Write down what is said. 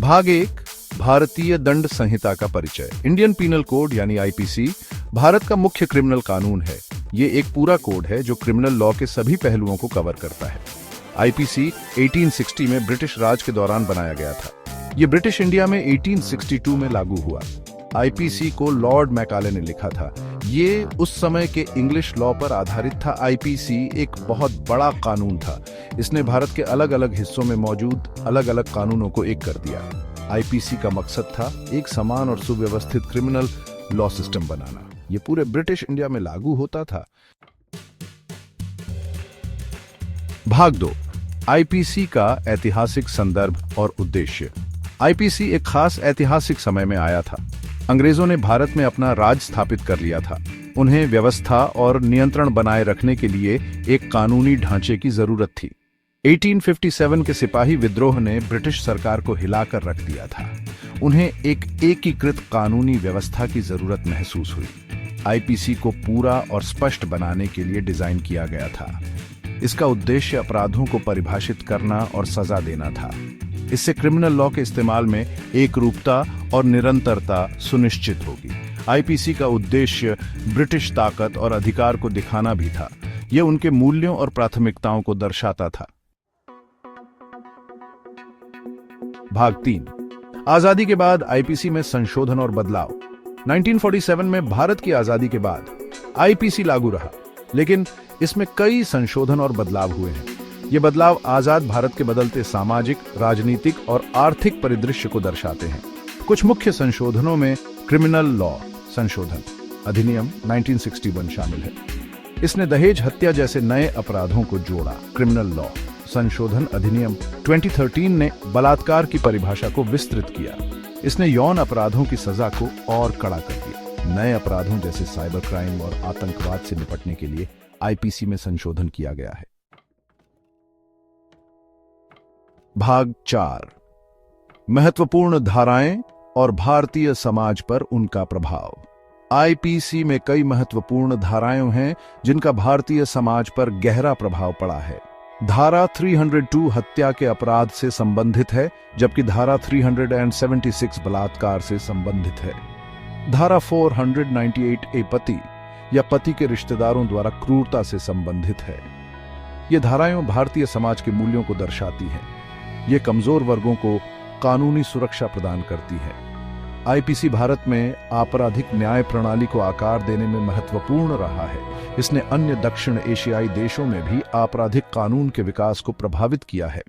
भाग 1 भारतीय दंड संहिता का परिचय। इंडियन पीनल कोड यानी आईपीसी भारत का मुख्य क्रिमिनल कानून है। ये एक पूरा कोड है जो क्रिमिनल लॉ के सभी पहलुओं को कवर करता है। आईपीसी 1860 में ब्रिटिश राज के दौरान बनाया गया था। ये ब्रिटिश इंडिया में 1862 में लागू हुआ। आईपीसी को लॉर्ड मैकाले ने लिखा था। ये उस समय के इंग्लिश लॉ पर आधारित था। आईपीसी एक बहुत बड़ा कानून था। इसने भारत के अलग अलग हिस्सों में मौजूद अलग अलग कानूनों को एक कर दिया। आईपीसी का मकसद था एक समान और सुव्यवस्थित क्रिमिनल लॉ सिस्टम बनाना। ये पूरे ब्रिटिश इंडिया में लागू होता था। भाग 2 आईपीसी का ऐतिहासिक संदर्भ और उद्देश्य। आईपीसी एक खास ऐतिहासिक समय में आया था। अंग्रेजों ने भारत में अपना राज स्थापित कर लिया था। उन्हें व्यवस्था और नियंत्रण बनाए रखने के लिए एक कानूनी ढांचे की जरूरत थी। 1857 के सिपाही विद्रोह ने ब्रिटिश सरकार को हिलाकर रख दिया था। उन्हें एक एकीकृत कानूनी व्यवस्था की जरूरत महसूस हुई। आईपीसी को पूरा और स्पष्ट बनाने के लिए डिजाइन किया गया था। इसका उद्देश्य अपराधों को परिभाषित करना और सजा देना था। इससे क्रिमिनल लॉ के इस्तेमाल में एकरूपता और निरंतरता सुनिश्चित होगी। आईपीसी का उद्देश्य ब्रिटिश ताकत और अधिकार को दिखाना भी था। यह उनके मूल्यों और प्राथमिकताओं को दर्शाता था। भाग 3 आजादी के बाद आईपीसी में संशोधन और बदलाव। 1947 में भारत की आजादी के बाद आईपीसी लागू रहा, लेकिन इसमें कई संशोधन और बदलाव हुए हैं। ये बदलाव आजाद भारत के बदलते सामाजिक, राजनीतिक और आर्थिक परिदृश्य को दर्शाते हैं। कुछ मुख्य संशोधनों में क्रिमिनल लॉ संशोधन अधिनियम 1961 शामिल है। इसने दहेज हत्या जैसे नए अपराधों को जोड़ा। क्रिमिनल लॉ संशोधन अधिनियम 2013 ने बलात्कार की परिभाषा को विस्तृत किया। इसने यौन अपराधों की सजा को और कड़ा कर दिया। नए अपराधों जैसे साइबर क्राइम और आतंकवाद से निपटने के लिए आईपीसी में संशोधन किया गया है। भाग 4 महत्वपूर्ण धाराएं और भारतीय समाज पर उनका प्रभाव। आईपीसी में कई महत्वपूर्ण धाराएं हैं जिनका भारतीय समाज पर गहरा प्रभाव पड़ा है। धारा 302 हत्या के अपराध से संबंधित है, जबकि धारा 376 बलात्कार से संबंधित है। धारा 498A पति या पति के रिश्तेदारों द्वारा क्रूरता से संबंधित है। ये धाराएं भारतीय समाज के मूल्यों को दर्शाती हैं। ये कमजोर वर्गों को कानूनी सुरक्षा प्रदान करती है। आईपीसी भारत में आपराधिक न्याय प्रणाली को आकार देने में महत्वपूर्ण रहा है। इसने अन्य दक्षिण एशियाई देशों में भी आपराधिक कानून के विकास को प्रभावित किया है।